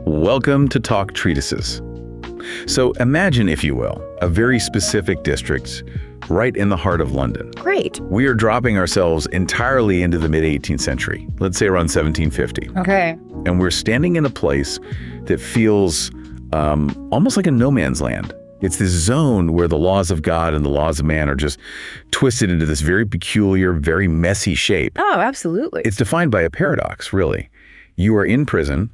Welcome to Talk Treatises. So imagine, if you will, a very specific district right in the heart of London. Great. We are dropping ourselves entirely into the mid-18th century, let's say around 1750. Okay. And we're standing in a place that feels almost like a no man's land. It's this zone where the laws of God and the laws of man are just twisted into this very peculiar, very messy shape. Oh, absolutely. It's defined by a paradox, really. You are in prison,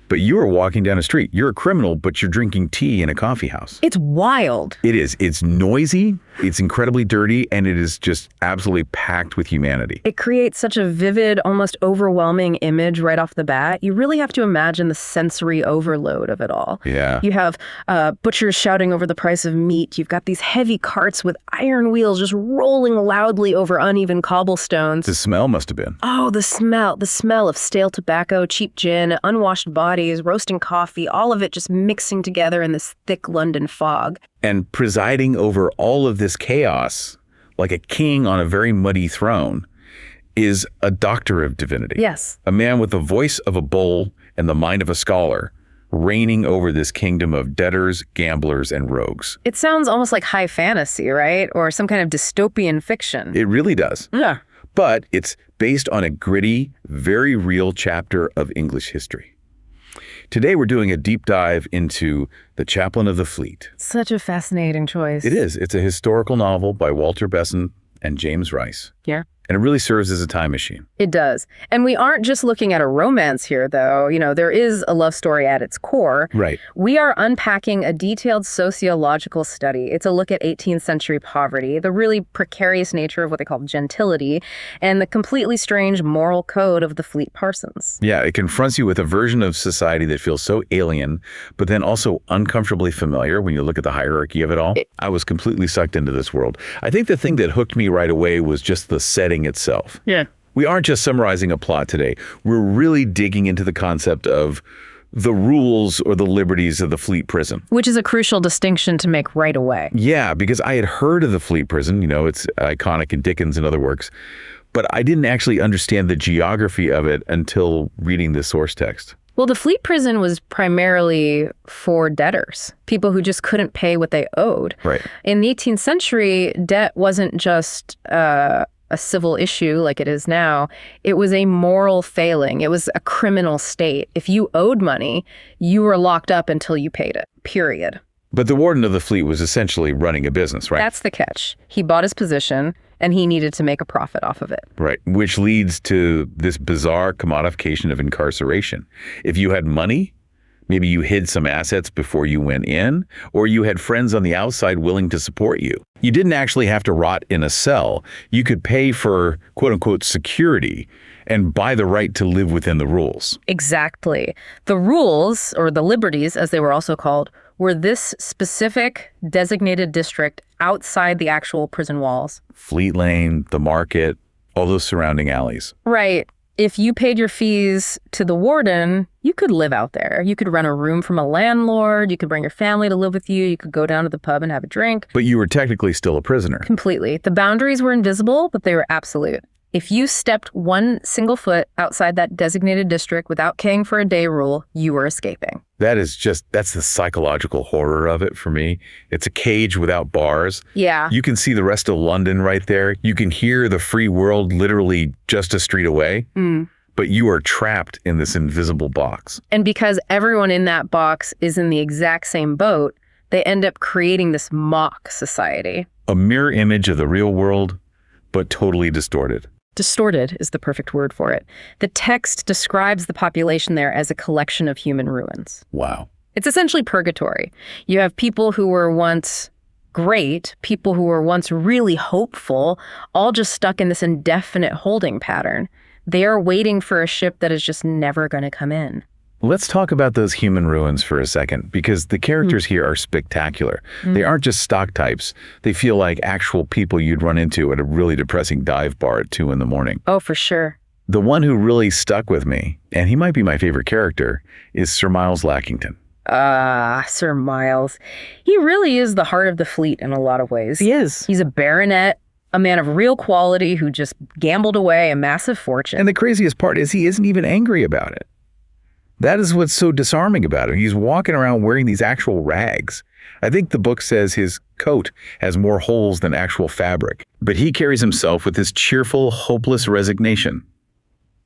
but you are walking down a street. You're a criminal, but you're drinking tea in a coffee house. It's wild. It is. It's noisy, it's incredibly dirty, and it is just absolutely packed with humanity. It creates such a vivid, almost overwhelming image right off the bat. You really have to imagine the sensory overload of it all. Yeah. You have butchers shouting over the price of meat. You've got these heavy carts with iron wheels just rolling loudly over uneven cobblestones. The smell must have been. Oh, the smell of stale tobacco, cheap gin, unwashed bodies, roasting coffee, all of it just mixing together in this thick London fog. And presiding over all of this chaos, like a king on a very muddy throne, is a doctor of divinity. Yes. A man with the voice of a bull and the mind of a scholar, reigning over this kingdom of debtors, gamblers, and rogues. It sounds almost like high fantasy, right? Or some kind of dystopian fiction. It really does. Yeah. But it's based on a gritty, very real chapter of English history. Today, we're doing a deep dive into The Chaplain of the Fleet. Such a fascinating choice. It is. It's a historical novel by Walter Besant and James Rice. Yeah. And it really serves as a time machine. It does. And we aren't just looking at a romance here, though. You know, there is a love story at its core. Right. We are unpacking a detailed sociological study. It's a look at 18th century poverty, the really precarious nature of what they call gentility, and the completely strange moral code of the Fleet Parsons. Yeah, it confronts you with a version of society that feels so alien, but then also uncomfortably familiar when you look at the hierarchy of it all. I was completely sucked into this world. I think the thing that hooked me right away was just the setting itself. Yeah. We aren't just summarizing a plot today. We're really digging into the concept of the rules or the liberties of the Fleet Prison. Which is a crucial distinction to make right away. Yeah, because I had heard of the Fleet Prison, you know, it's iconic in Dickens and other works, but I didn't actually understand the geography of it until reading the source text. Well, the Fleet Prison was primarily for debtors, people who just couldn't pay what they owed. Right. In the 18th century, debt wasn't just a civil issue like it is now. It was a moral failing. It was a criminal state. If you owed money, you were locked up until you paid it, period. But the warden of the fleet was essentially running a business, right? That's the catch. He bought his position, and he needed to make a profit off of it. Right, which leads to this bizarre commodification of incarceration. If you had money, maybe you hid some assets before you went in, or you had friends on the outside willing to support you. You didn't actually have to rot in a cell. You could pay for, quote unquote, security and buy the right to live within the rules. Exactly. The rules, or the liberties, as they were also called, were this specific designated district outside the actual prison walls. Fleet Lane, the market, all those surrounding alleys. Right. If you paid your fees to the warden, you could live out there. You could rent a room from a landlord. You could bring your family to live with you. You could go down to the pub and have a drink. But you were technically still a prisoner. Completely. The boundaries were invisible, but they were absolute. If you stepped one single foot outside that designated district without paying for a day rule, you were escaping. That's the psychological horror of it for me. It's a cage without bars. Yeah. You can see the rest of London right there. You can hear the free world literally just a street away. But you are trapped in this invisible box. And because everyone in that box is in the exact same boat, they end up creating this mock society. A mirror image of the real world, but totally distorted. Distorted is the perfect word for it. The text describes the population there as a collection of human ruins. Wow. It's essentially purgatory. You have people who were once great, people who were once really hopeful, all just stuck in this indefinite holding pattern. They are waiting for a ship that is just never going to come in. Let's talk about those human ruins for a second, because the characters here are spectacular. They aren't just stock types. They feel like actual people you'd run into at a really depressing dive bar at 2 a.m. Oh, for sure. The one who really stuck with me, and he might be my favorite character, is Sir Miles Lackington. Sir Miles. He really is the heart of the fleet in a lot of ways. He is. He's a baronet, a man of real quality who just gambled away a massive fortune. And the craziest part is he isn't even angry about it. That is what's so disarming about him. He's walking around wearing these actual rags. I think the book says his coat has more holes than actual fabric, but he carries himself with this cheerful, hopeless resignation.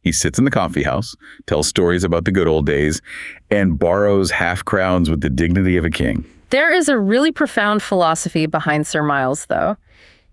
He sits in the coffee house, tells stories about the good old days, and borrows half-crowns with the dignity of a king. There is a really profound philosophy behind Sir Miles, though.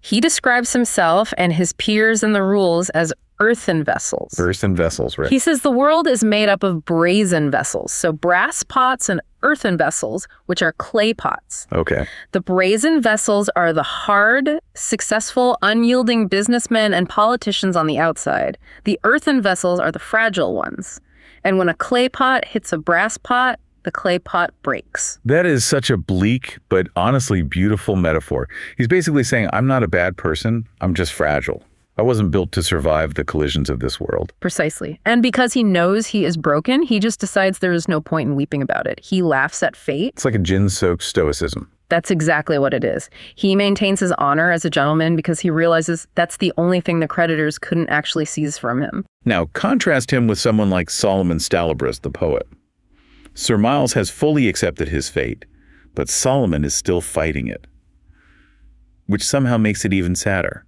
He describes himself and his peers in the rules as earthen vessels. Earthen vessels, right? He says the world is made up of brazen vessels, so brass pots and earthen vessels, which are clay pots. Okay. The brazen vessels are the hard, successful, unyielding businessmen and politicians on the outside. The earthen vessels are the fragile ones. And when a clay pot hits a brass pot, the clay pot breaks. That is such a bleak, but honestly beautiful metaphor. He's basically saying, I'm not a bad person, I'm just fragile. I wasn't built to survive the collisions of this world. Precisely. And because he knows he is broken, he just decides there is no point in weeping about it. He laughs at fate. It's like a gin-soaked stoicism. That's exactly what it is. He maintains his honor as a gentleman because he realizes that's the only thing the creditors couldn't actually seize from him. Now, contrast him with someone like Solomon Stalibras, the poet. Sir Miles has fully accepted his fate, but Solomon is still fighting it, which somehow makes it even sadder.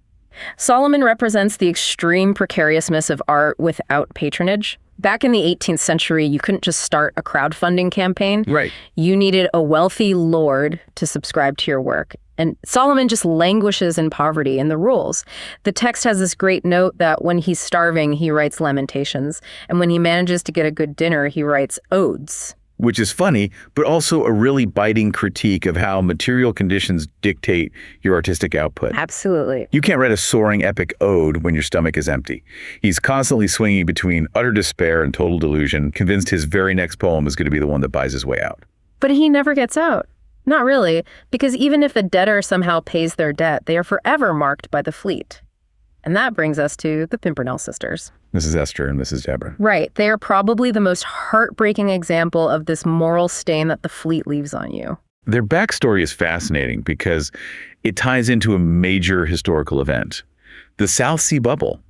Solomon represents the extreme precariousness of art without patronage. Back in the 18th century, you couldn't just start a crowdfunding campaign. Right. You needed a wealthy lord to subscribe to your work. And Solomon just languishes in poverty in the rules. The text has this great note that when he's starving, he writes lamentations. And when he manages to get a good dinner, he writes odes. Which is funny, but also a really biting critique of how material conditions dictate your artistic output. Absolutely. You can't write a soaring epic ode when your stomach is empty. He's constantly swinging between utter despair and total delusion, convinced his very next poem is going to be the one that buys his way out. But he never gets out. Not really, because even if a debtor somehow pays their debt, they are forever marked by the fleet. And that brings us to the Pimpernell sisters. Mrs. Esther and Mrs. Deborah. Right. They are probably the most heartbreaking example of this moral stain that the fleet leaves on you. Their backstory is fascinating because it ties into a major historical event. The South Sea Bubble.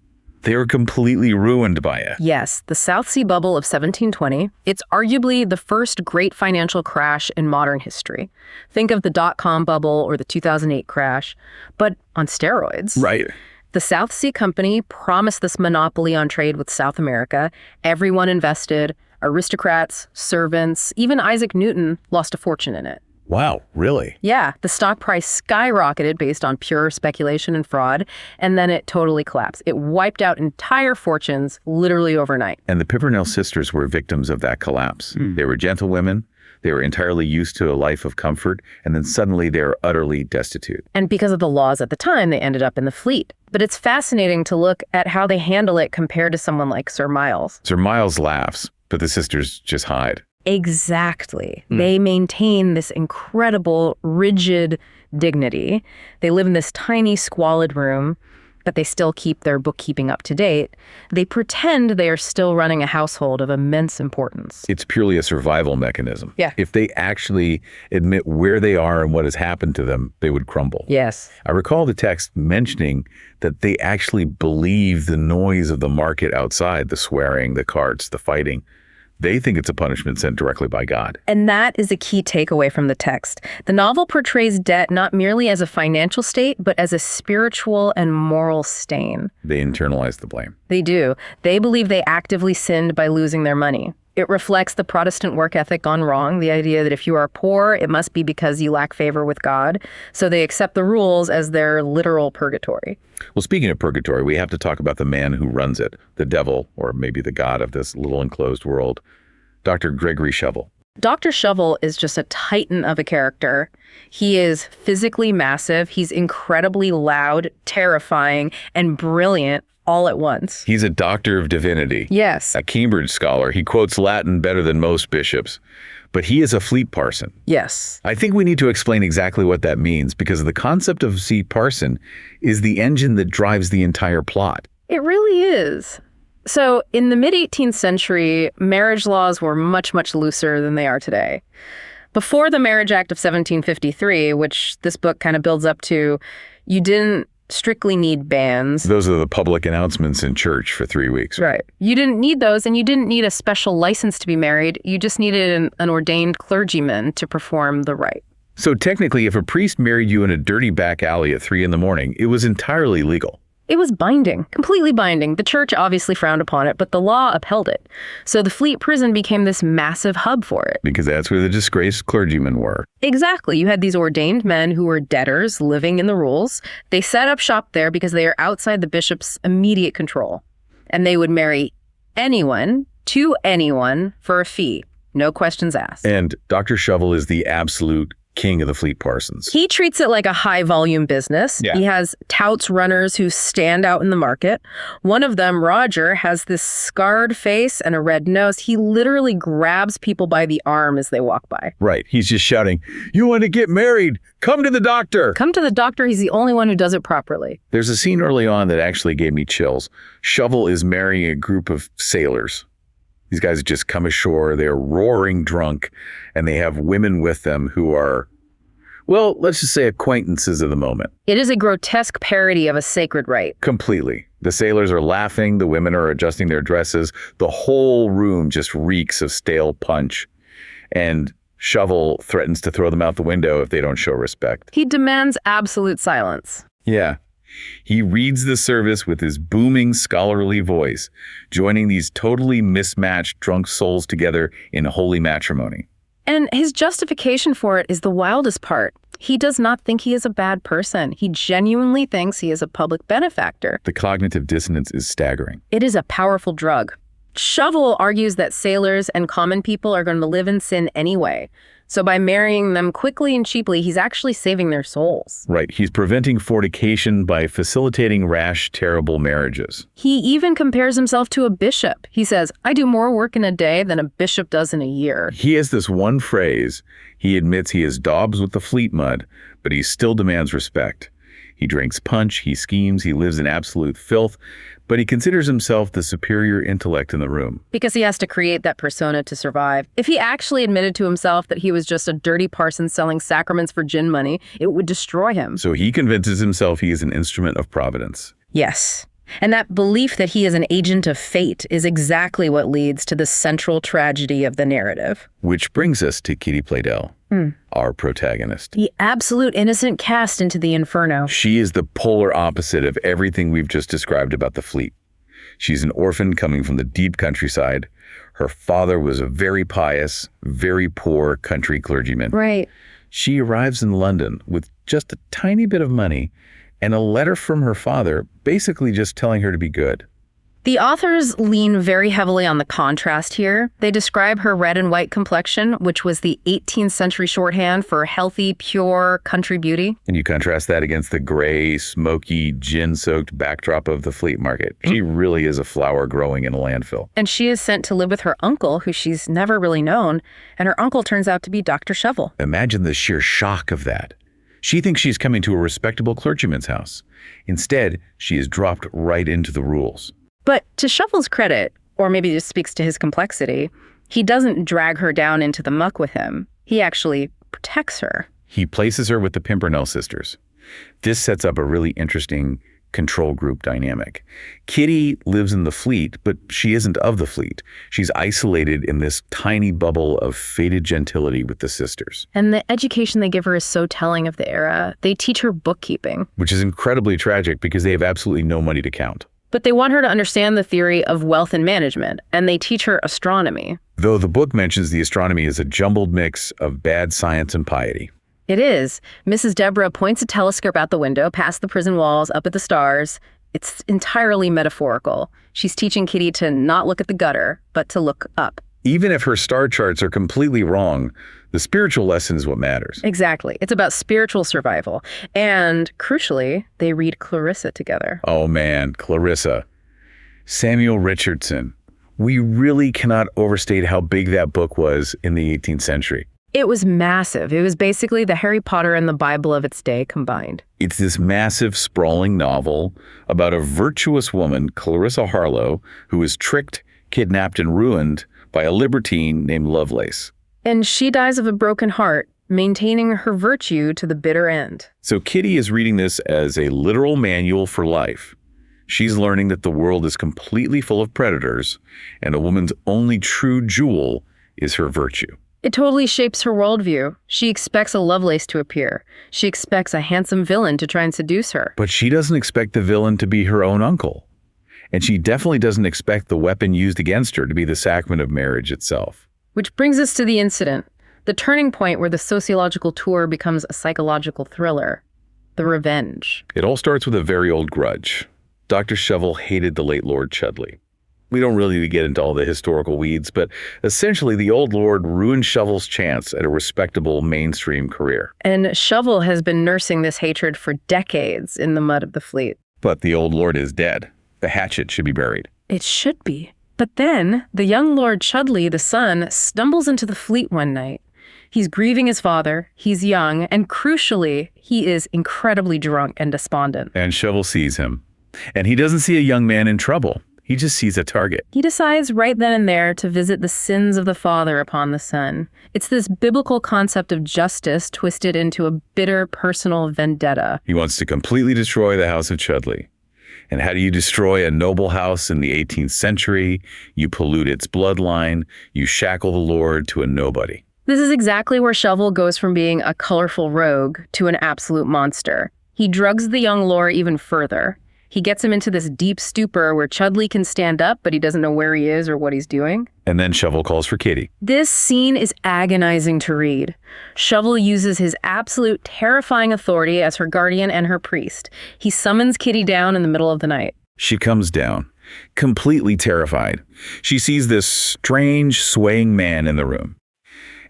They were completely ruined by it. Yes, the South Sea Bubble of 1720. It's arguably the first great financial crash in modern history. Think of the dot-com bubble or the 2008 crash, but on steroids. Right. The South Sea Company promised this monopoly on trade with South America. Everyone invested, aristocrats, servants, even Isaac Newton lost a fortune in it. Wow, really? Yeah, the stock price skyrocketed based on pure speculation and fraud, and then it totally collapsed. It wiped out entire fortunes literally overnight. And the Pimpernell sisters were victims of that collapse. They were gentlewomen. They were entirely used to a life of comfort, and then suddenly they were utterly destitute. And because of the laws at the time, they ended up in the fleet. But it's fascinating to look at how they handle it compared to someone like Sir Miles. Sir Miles laughs, but the sisters just hide. Exactly. They maintain this incredible, rigid dignity. They live in this tiny, squalid room, but they still keep their bookkeeping up to date. They pretend they are still running a household of immense importance. It's purely a survival mechanism. Yeah. If they actually admit where they are and what has happened to them, they would crumble. Yes. I recall the text mentioning that they actually believe the noise of the market outside, the swearing, the carts, the fighting. They think it's a punishment sent directly by God. And that is a key takeaway from the text. The novel portrays debt not merely as a financial state, but as a spiritual and moral stain. They internalize the blame. They do. They believe they actively sinned by losing their money. It reflects the Protestant work ethic gone wrong, the idea that if you are poor, it must be because you lack favor with God. So they accept the rules as their literal purgatory. Well, speaking of purgatory, we have to talk about the man who runs it, the devil, or maybe the god of this little enclosed world, Dr. Grigory Shuffle. Dr. Shuffle is just a titan of a character. He is physically massive. He's incredibly loud, terrifying, and brilliant all at once. He's a doctor of divinity. Yes. A Cambridge scholar. He quotes Latin better than most bishops. But he is a fleet parson. Yes. I think we need to explain exactly what that means, because the concept of fleet parson is the engine that drives the entire plot. It really is. So in the mid-18th century, marriage laws were much, much looser than they are today. Before the Marriage Act of 1753, which this book kind of builds up to, you didn't strictly need banns. Those are the public announcements in church for 3 weeks. Right. You didn't need those, and you didn't need a special license to be married. You just needed an ordained clergyman to perform the rite. So technically, if a priest married you in a dirty back alley at 3 a.m, it was entirely legal. It was binding, completely binding. The church obviously frowned upon it, but the law upheld it. So the Fleet prison became this massive hub for it. Because that's where the disgraced clergymen were. Exactly. You had these ordained men who were debtors living in the rules. They set up shop there because they are outside the bishop's immediate control. And they would marry anyone to anyone for a fee. No questions asked. And Dr. Shovel is the absolute king of the Fleet parsons. He treats it like a high-volume business. Yeah. He has touts runners who stand out in the market. One of them, Roger, has this scarred face and a red nose. He literally grabs people by the arm as they walk by. Right. He's just shouting, "You want to get married? Come to the doctor." Come to the doctor. He's the only one who does it properly. There's a scene early on that actually gave me chills. Shovel is marrying a group of sailors. These guys just come ashore, they're roaring drunk, and they have women with them who are, well, let's just say acquaintances of the moment. It is a grotesque parody of a sacred rite. Completely. The sailors are laughing, the women are adjusting their dresses, the whole room just reeks of stale punch. And Shovel threatens to throw them out the window if they don't show respect. He demands absolute silence. Yeah. He reads the service with his booming scholarly voice, joining these totally mismatched drunk souls together in holy matrimony. And his justification for it is the wildest part. He does not think he is a bad person. He genuinely thinks he is a public benefactor. The cognitive dissonance is staggering. It is a powerful drug. Shovel argues that sailors and common people are going to live in sin anyway. So by marrying them quickly and cheaply, he's actually saving their souls. Right. He's preventing fornication by facilitating rash, terrible marriages. He even compares himself to a bishop. He says, "I do more work in a day than a bishop does in a year." He has this one phrase. He admits he is daubs with the Fleet mud, but he still demands respect. He drinks punch, he schemes, he lives in absolute filth, but he considers himself the superior intellect in the room. Because he has to create that persona to survive. If he actually admitted to himself that he was just a dirty parson selling sacraments for gin money, it would destroy him. So he convinces himself he is an instrument of providence. Yes. And that belief that he is an agent of fate is exactly what leads to the central tragedy of the narrative. Which brings us to Kitty Playdell, our protagonist. The absolute innocent cast into the inferno. She is the polar opposite of everything we've just described about the Fleet. She's an orphan coming from the deep countryside. Her father was a very pious, very poor country clergyman. Right. She arrives in London with just a tiny bit of money and a letter from her father basically just telling her to be good. The authors lean very heavily on the contrast here. They describe her red and white complexion, which was the 18th century shorthand for healthy, pure country beauty. And you contrast that against the gray, smoky, gin-soaked backdrop of the Fleet market. She really is a flower growing in a landfill. And she is sent to live with her uncle, who she's never really known, and her uncle turns out to be Dr. Shovel. Imagine the sheer shock of that. She thinks she's coming to a respectable clergyman's house. Instead, she is dropped right into the rules. But to Shovel's credit, or maybe this speaks to his complexity, he doesn't drag her down into the muck with him. He actually protects her. He places her with the Pimpernell sisters. This sets up a really interesting control group dynamic. Kitty lives in the Fleet, but she isn't of the Fleet. She's isolated in this tiny bubble of faded gentility with the sisters. And the education they give her is so telling of the era. They teach her bookkeeping. Which is incredibly tragic because they have absolutely no money to count. But they want her to understand the theory of wealth and management, and they teach her astronomy. Though the book mentions the astronomy as a jumbled mix of bad science and piety. It is. Mrs. Deborah points a telescope out the window, past the prison walls, up at the stars. It's entirely metaphorical. She's teaching Kitty to not look at the gutter, but to look up. Even if her star charts are completely wrong, the spiritual lesson is what matters. Exactly. It's about spiritual survival. And, crucially, they read Clarissa together. Oh man, Clarissa. Samuel Richardson. We really cannot overstate how big that book was in the 18th century. It was massive. It was basically the Harry Potter and the Bible of its day combined. It's this massive, sprawling novel about a virtuous woman, Clarissa Harlowe, who is tricked, kidnapped, and ruined by a libertine named Lovelace. And she dies of a broken heart, maintaining her virtue to the bitter end. So Kitty is reading this as a literal manual for life. She's learning that the world is completely full of predators, and a woman's only true jewel is her virtue. It totally shapes her worldview. She expects a Lovelace to appear. She expects a handsome villain to try and seduce her. But she doesn't expect the villain to be her own uncle. And she definitely doesn't expect the weapon used against her to be the sacrament of marriage itself. Which brings us to the incident, the turning point where the sociological tour becomes a psychological thriller, the revenge. It all starts with a very old grudge. Dr. Shovel hated the late Lord Chudley. We don't really get into all the historical weeds, but essentially the old lord ruined Shovel's chance at a respectable mainstream career. And Shovel has been nursing this hatred for decades in the mud of the Fleet. But the old lord is dead. The hatchet should be buried. It should be. But then, the young Lord Chudley, the son, stumbles into the Fleet one night. He's grieving his father, he's young, and crucially, he is incredibly drunk and despondent. And Shovel sees him. And he doesn't see a young man in trouble. He just sees a target. He decides right then and there to visit the sins of the father upon the son. It's this biblical concept of justice twisted into a bitter personal vendetta. He wants to completely destroy the house of Chudley. And how do you destroy a noble house in the 18th century? You pollute its bloodline. You shackle the lord to a nobody. This is exactly where Shovel goes from being a colorful rogue to an absolute monster. He drugs the young lord even further. He gets him into this deep stupor where Chudley can stand up, but he doesn't know where he is or what he's doing. And then Shovel calls for Kitty. This scene is agonizing to read. Shovel uses his absolute terrifying authority as her guardian and her priest. He summons Kitty down in the middle of the night. She comes down, completely terrified. She sees this strange, swaying man in the room.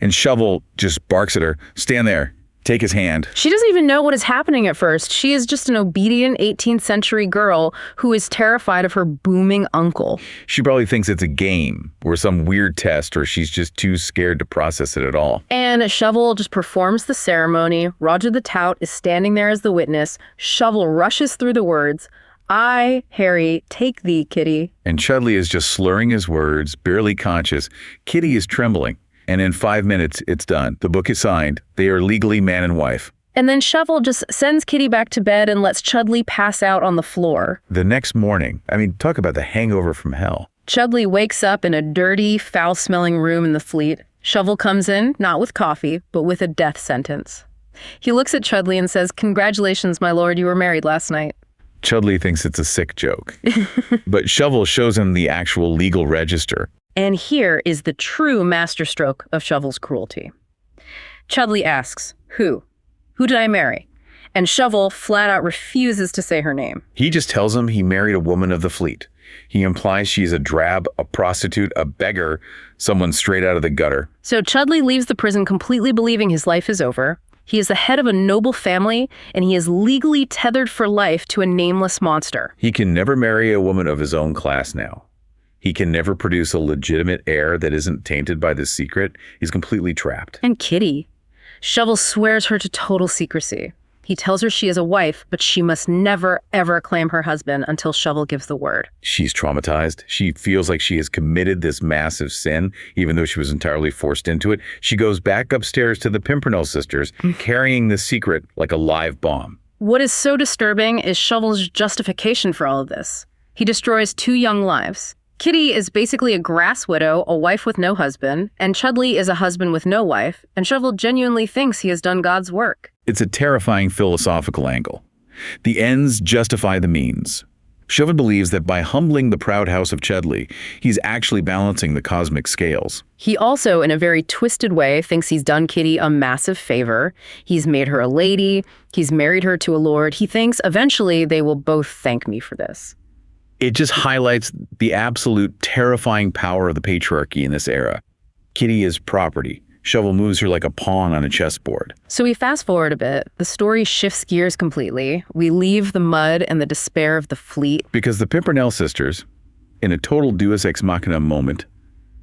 And Shovel just barks at her, "Stand there. Take his hand." She doesn't even know what is happening at first. She is just an obedient 18th century girl who is terrified of her booming uncle. She probably thinks it's a game or some weird test, or she's just too scared to process it at all. And Shovel just performs the ceremony. Roger the Tout is standing there as the witness. Shovel rushes through the words, "I, Harry, take thee, Kitty." And Chudley is just slurring his words, barely conscious. Kitty is trembling. And in 5 minutes, it's done. The book is signed. They are legally man and wife. And then Shovel just sends Kitty back to bed and lets Chudley pass out on the floor. The next morning, talk about the hangover from hell. Chudley wakes up in a dirty, foul-smelling room in the Fleet. Shovel comes in, not with coffee, but with a death sentence. He looks at Chudley and says, "Congratulations, my lord, you were married last night." Chudley thinks it's a sick joke. But Shovel shows him the actual legal register. And here is the true masterstroke of Shovel's cruelty. Chudley asks, "Who? Who did I marry?" And Shovel flat out refuses to say her name. He just tells him he married a woman of the Fleet. He implies she's a drab, a prostitute, a beggar, someone straight out of the gutter. So Chudley leaves the prison completely believing his life is over. He is the head of a noble family, and he is legally tethered for life to a nameless monster. He can never marry a woman of his own class now. He can never produce a legitimate heir that isn't tainted by this secret. He's completely trapped. And Kitty. Shovel swears her to total secrecy. He tells her she is a wife, but she must never, ever claim her husband until Shovel gives the word. She's traumatized. She feels like she has committed this massive sin, even though she was entirely forced into it. She goes back upstairs to the Pimpernell sisters, carrying the secret like a live bomb. What is so disturbing is Shovel's justification for all of this. He destroys 2 young lives. Kitty is basically a grass widow, a wife with no husband, and Chudley is a husband with no wife, and Shovel genuinely thinks he has done God's work. It's a terrifying philosophical angle. The ends justify the means. Shovel believes that by humbling the proud house of Chudley, he's actually balancing the cosmic scales. He also, in a very twisted way, thinks he's done Kitty a massive favor. He's made her a lady. He's married her to a lord. He thinks eventually they will both thank me for this. It just highlights the absolute terrifying power of the patriarchy in this era. Kitty is property. Shovel moves her like a pawn on a chessboard. So we fast forward a bit. The story shifts gears completely. We leave the mud and the despair of the Fleet. Because the Pimpernell sisters, in a total deus ex machina moment,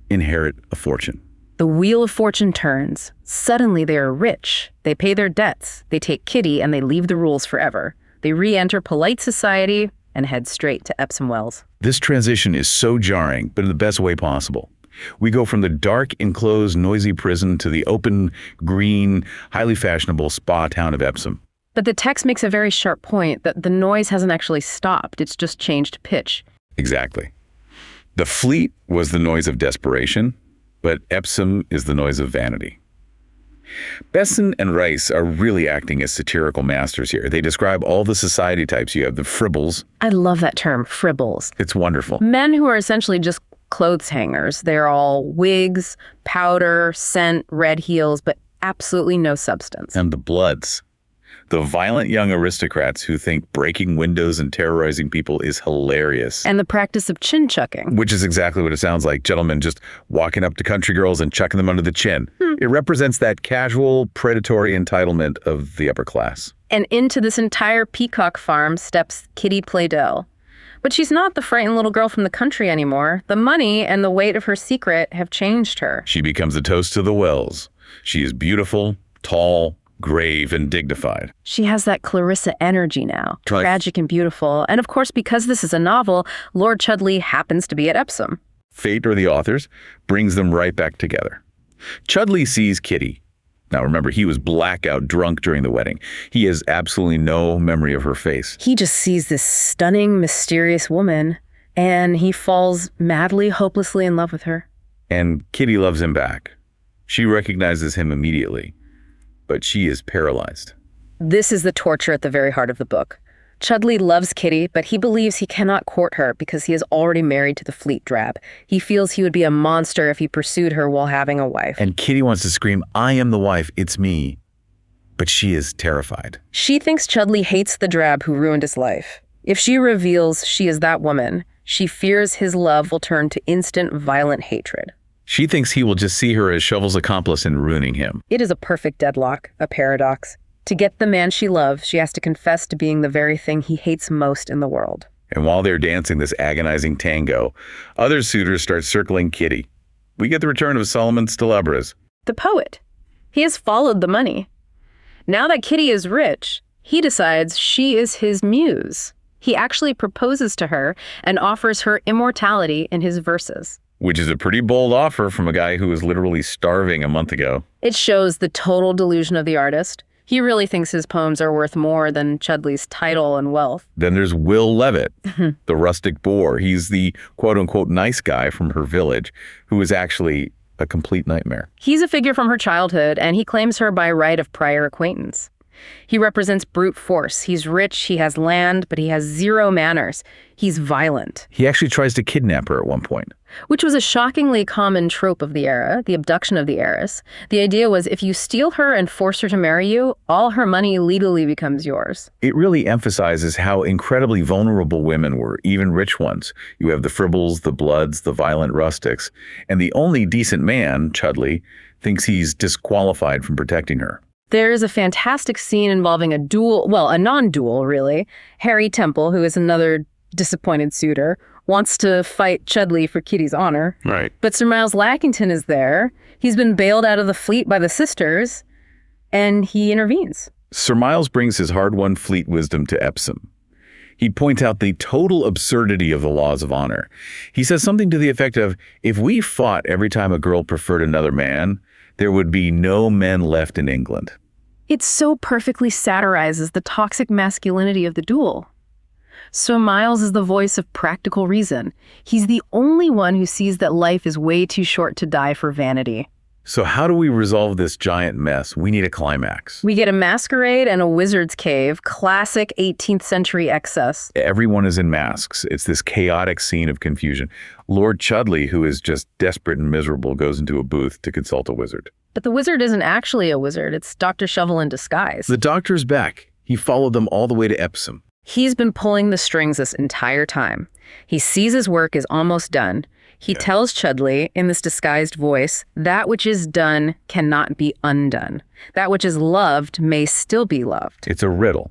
inherit a fortune. The wheel of fortune turns. Suddenly they are rich. They pay their debts. They take Kitty and they leave the rules forever. They re-enter polite society and head straight to Epsom Wells. This transition is so jarring, but in the best way possible. We go from the dark, enclosed, noisy prison to the open, green, highly fashionable spa town of Epsom. But the text makes a very sharp point that the noise hasn't actually stopped. It's just changed pitch. Exactly. The Fleet was the noise of desperation, but Epsom is the noise of vanity. Besant and Rice are really acting as satirical masters here. They describe all the society types. You have the fribbles. I love that term, fribbles. It's wonderful. Men who are essentially just clothes hangers. They're all wigs, powder, scent, red heels, but absolutely no substance. And the Bloods. The violent young aristocrats who think breaking windows and terrorizing people is hilarious. And the practice of chin-chucking. Which is exactly what it sounds like. Gentlemen just walking up to country girls and chucking them under the chin. It represents that casual, predatory entitlement of the upper class. And into this entire peacock farm steps Kitty Playdell. But she's not the frightened little girl from the country anymore. The money and the weight of her secret have changed her. She becomes a toast to the Wells. She is beautiful, tall, grave, and dignified. She has that Clarissa energy now, tragic and beautiful. And of course, because this is a novel, Lord Chudley happens to be at Epsom. Fate, or the authors, brings them right back together. Chudley sees Kitty. Now remember, he was blackout drunk during the wedding. He has absolutely no memory of her face. He just sees this stunning, mysterious woman, and he falls madly, hopelessly in love with her. And Kitty loves him back. She recognizes him immediately. But she is paralyzed. This is the torture at the very heart of the book. Chudley loves Kitty, but he believes he cannot court her because he is already married to the Fleet drab. He feels he would be a monster if he pursued her while having a wife. And Kitty wants to scream, "I am the wife, it's me." But she is terrified. She thinks Chudley hates the drab who ruined his life. If she reveals she is that woman, she fears his love will turn to instant, violent hatred. She thinks he will just see her as Shovel's accomplice in ruining him. It is a perfect deadlock, a paradox. To get the man she loves, she has to confess to being the very thing he hates most in the world. And while they're dancing this agonizing tango, other suitors start circling Kitty. We get the return of Solomon Stalibras. The poet. He has followed the money. Now that Kitty is rich, he decides she is his muse. He actually proposes to her and offers her immortality in his verses. Which is a pretty bold offer from a guy who was literally starving a month ago. It shows the total delusion of the artist. He really thinks his poems are worth more than Chudley's title and wealth. Then there's Will Levitt, the rustic boor. He's the quote-unquote nice guy from her village who is actually a complete nightmare. He's a figure from her childhood, and he claims her by right of prior acquaintance. He represents brute force. He's rich, he has land, but he has zero manners. He's violent. He actually tries to kidnap her at one point. Which was a shockingly common trope of the era, the abduction of the heiress. The idea was if you steal her and force her to marry you, all her money legally becomes yours. It really emphasizes how incredibly vulnerable women were, even rich ones. You have the fribbles, the bloods, the violent rustics, and the only decent man, Chudley, thinks he's disqualified from protecting her. There is a fantastic scene involving a non-duel, really. Harry Temple, who is another disappointed suitor, wants to fight Chudley for Kitty's honor. Right. But Sir Miles Lackington is there. He's been bailed out of the Fleet by the sisters, and he intervenes. Sir Miles brings his hard-won Fleet wisdom to Epsom. He points out the total absurdity of the laws of honor. He says something to the effect of, if we fought every time a girl preferred another man, there would be no men left in England. It so perfectly satirizes the toxic masculinity of the duel. Sir Miles is the voice of practical reason. He's the only one who sees that life is way too short to die for vanity. So how do we resolve this giant mess? We need a climax. We get a masquerade and a wizard's cave, classic 18th century excess. Everyone is in masks. It's this chaotic scene of confusion. Lord Chudley, who is just desperate and miserable, goes into a booth to consult a wizard. But the wizard isn't actually a wizard. It's Dr. Shovel in disguise. The doctor's back. He followed them all the way to Epsom. He's been pulling the strings this entire time. He sees his work is almost done. He tells Chudley, in this disguised voice, that which is done cannot be undone. That which is loved may still be loved. It's a riddle.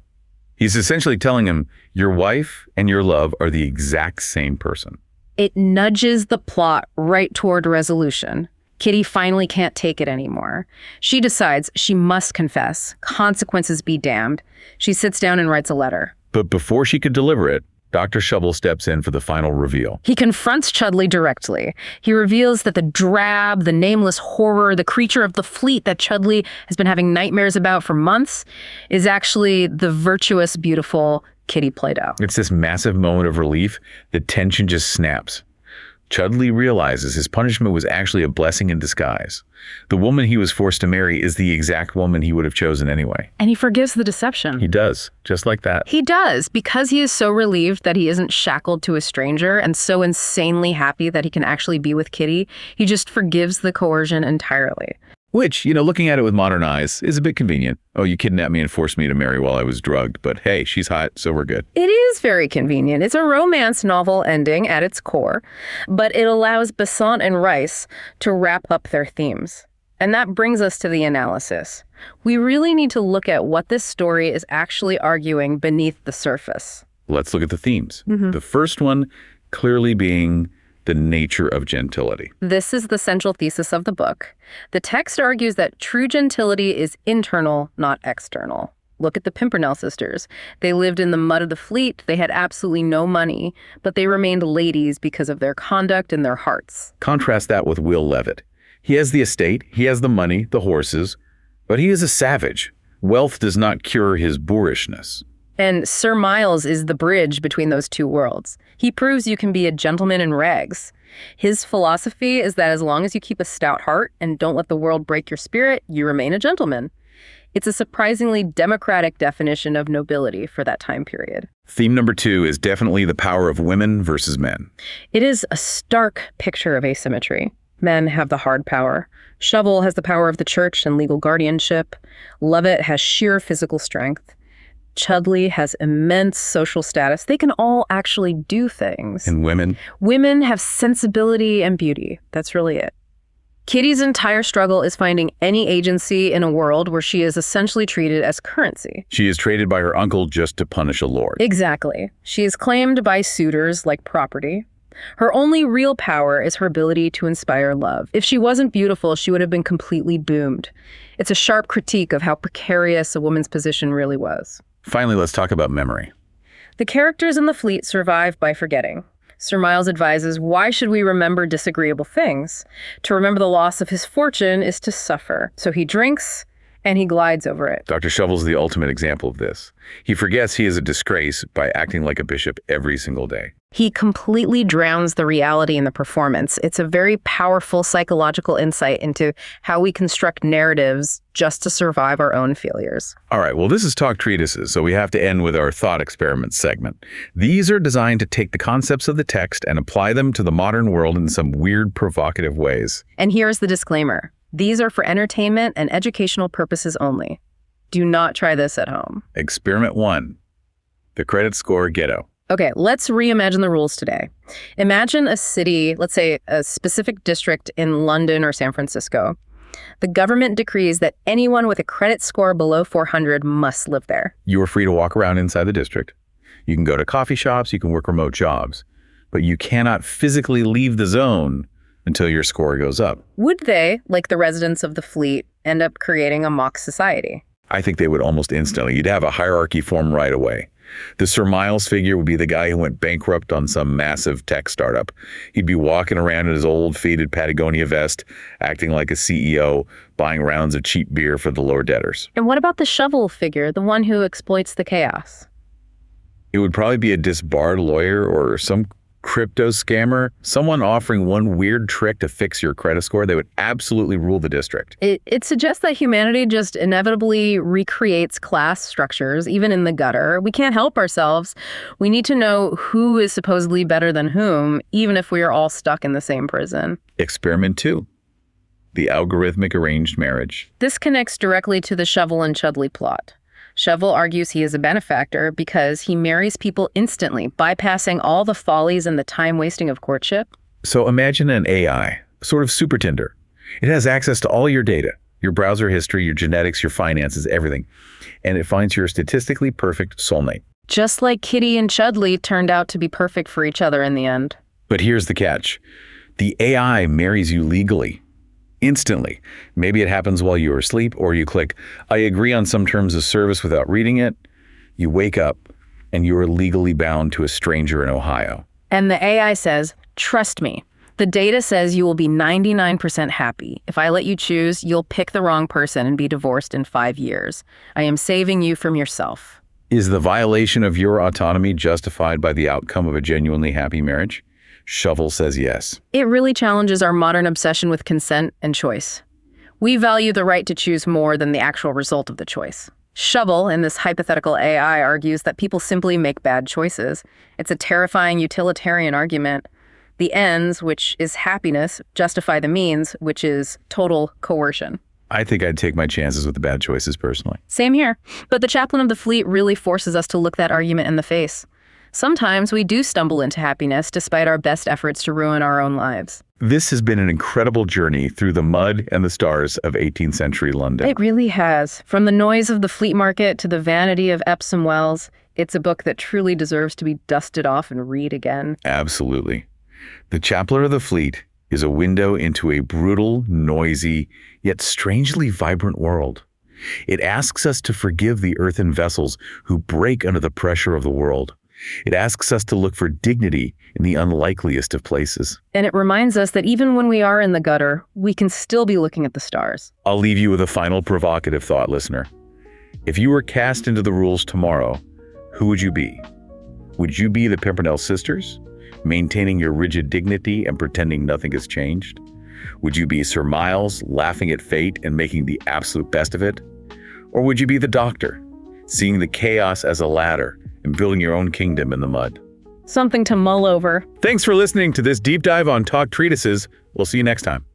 He's essentially telling him, your wife and your love are the exact same person. It nudges the plot right toward resolution. Kitty finally can't take it anymore. She decides she must confess. Consequences be damned. She sits down and writes a letter. But before she could deliver it, Dr. Shovel steps in for the final reveal. He confronts Chudley directly. He reveals that the drab, the nameless horror, the creature of the fleet that Chudley has been having nightmares about for months is actually the virtuous, beautiful Kitty Plato. It's this massive moment of relief. The tension just snaps. Chudley realizes his punishment was actually a blessing in disguise. The woman he was forced to marry is the exact woman he would have chosen anyway. And he forgives the deception. He does, just like that. He does, because he is so relieved that he isn't shackled to a stranger and so insanely happy that he can actually be with Kitty. He just forgives the coercion entirely. Which, looking at it with modern eyes, is a bit convenient. Oh, you kidnapped me and forced me to marry while I was drugged. But hey, she's hot, so we're good. It is very convenient. It's a romance novel ending at its core, but it allows Besant and Rice to wrap up their themes. And that brings us to the analysis. We really need to look at what this story is actually arguing beneath the surface. Let's look at the themes. The first one clearly being the nature of gentility. This is the central thesis of the book. The text argues that true gentility is internal, not external. Look at the Pimpernell sisters. They lived in the mud of the fleet. They had absolutely no money, but they remained ladies because of their conduct and their hearts. Contrast that with Will Levitt. He has the estate, he has the money, the horses, but he is a savage. Wealth does not cure his boorishness. And Sir Miles is the bridge between those two worlds. He proves you can be a gentleman in rags. His philosophy is that as long as you keep a stout heart and don't let the world break your spirit, you remain a gentleman. It's a surprisingly democratic definition of nobility for that time period. Theme number 2 is definitely the power of women versus men. It is a stark picture of asymmetry. Men have the hard power. Shovel has the power of the church and legal guardianship. Levitt has sheer physical strength. Chudley has immense social status. They can all actually do things. And women? Women have sensibility and beauty. That's really it. Kitty's entire struggle is finding any agency in a world where she is essentially treated as currency. She is traded by her uncle just to punish a lord. Exactly. She is claimed by suitors like property. Her only real power is her ability to inspire love. If she wasn't beautiful, she would have been completely doomed. It's a sharp critique of how precarious a woman's position really was. Finally, let's talk about memory. The characters in the fleet survive by forgetting. Sir Miles advises, why should we remember disagreeable things? To remember the loss of his fortune is to suffer. So he drinks and he glides over it. Dr. Shovel's the ultimate example of this. He forgets he is a disgrace by acting like a bishop every single day. He completely drowns the reality in the performance. It's a very powerful psychological insight into how we construct narratives just to survive our own failures. All right, well, this is Talk Treatises, so we have to end with our thought experiment segment. These are designed to take the concepts of the text and apply them to the modern world in some weird, provocative ways. And here's the disclaimer. These are for entertainment and educational purposes only. Do not try this at home. Experiment 1. The credit score ghetto. Okay, let's reimagine the rules today. Imagine a city, let's say a specific district in London or San Francisco. The government decrees that anyone with a credit score below 400 must live there. You are free to walk around inside the district. You can go to coffee shops, you can work remote jobs, but you cannot physically leave the zone until your score goes up. Would they, like the residents of the fleet, end up creating a mock society? I think they would almost instantly. You'd have a hierarchy form right away. The Sir Miles figure would be the guy who went bankrupt on some massive tech startup. He'd be walking around in his old faded Patagonia vest, acting like a CEO, buying rounds of cheap beer for the lower debtors. And what about the Shovel figure, the one who exploits the chaos? It would probably be a disbarred lawyer or some crypto scammer, someone offering one weird trick to fix your credit score. They would absolutely rule the district. It suggests that humanity just inevitably recreates class structures, even in the gutter. We can't help ourselves. We need to know who is supposedly better than whom, even if we are all stuck in the same prison. Experiment 2. The algorithmic arranged marriage. This connects directly to the Shovel and Chudley plot. Shovel argues he is a benefactor because he marries people instantly, bypassing all the follies and the time wasting of courtship. So imagine an AI, sort of super Tinder. It has access to all your data, your browser history, your genetics, your finances, everything. And it finds your statistically perfect soulmate. Just like Kitty and Chudley turned out to be perfect for each other in the end. But here's the catch. The AI marries you legally. Instantly. Maybe it happens while you are asleep, or you click, I agree on some terms of service without reading it. You wake up, and you are legally bound to a stranger in Ohio. And the AI says, trust me. The data says you will be 99% happy. If I let you choose, you'll pick the wrong person and be divorced in 5 years. I am saving you from yourself. Is the violation of your autonomy justified by the outcome of a genuinely happy marriage? Shuffle says yes. It really challenges our modern obsession with consent and choice. We value the right to choose more than the actual result of the choice. Shuffle, in this hypothetical AI, argues that people simply make bad choices. It's a terrifying utilitarian argument. The ends, which is happiness, justify the means, which is total coercion. I think I'd take my chances with the bad choices personally. Same here. But the Chaplain of the Fleet really forces us to look that argument in the face. Sometimes we do stumble into happiness despite our best efforts to ruin our own lives. This has been an incredible journey through the mud and the stars of 18th century London. It really has. From the noise of the flea market to the vanity of Epsom Wells, it's a book that truly deserves to be dusted off and read again. Absolutely. The Chaplain of the Fleet is a window into a brutal, noisy, yet strangely vibrant world. It asks us to forgive the earthen vessels who break under the pressure of the world. It asks us to look for dignity in the unlikeliest of places. And it reminds us that even when we are in the gutter, we can still be looking at the stars. I'll leave you with a final provocative thought, listener. If you were cast into the rules tomorrow, who would you be? Would you be the Pimpernell sisters, maintaining your rigid dignity and pretending nothing has changed? Would you be Sir Miles, laughing at fate and making the absolute best of it? Or would you be the doctor, seeing the chaos as a ladder and building your own kingdom in the mud? Something to mull over. Thanks for listening to this deep dive on Talk Treatises. We'll see you next time.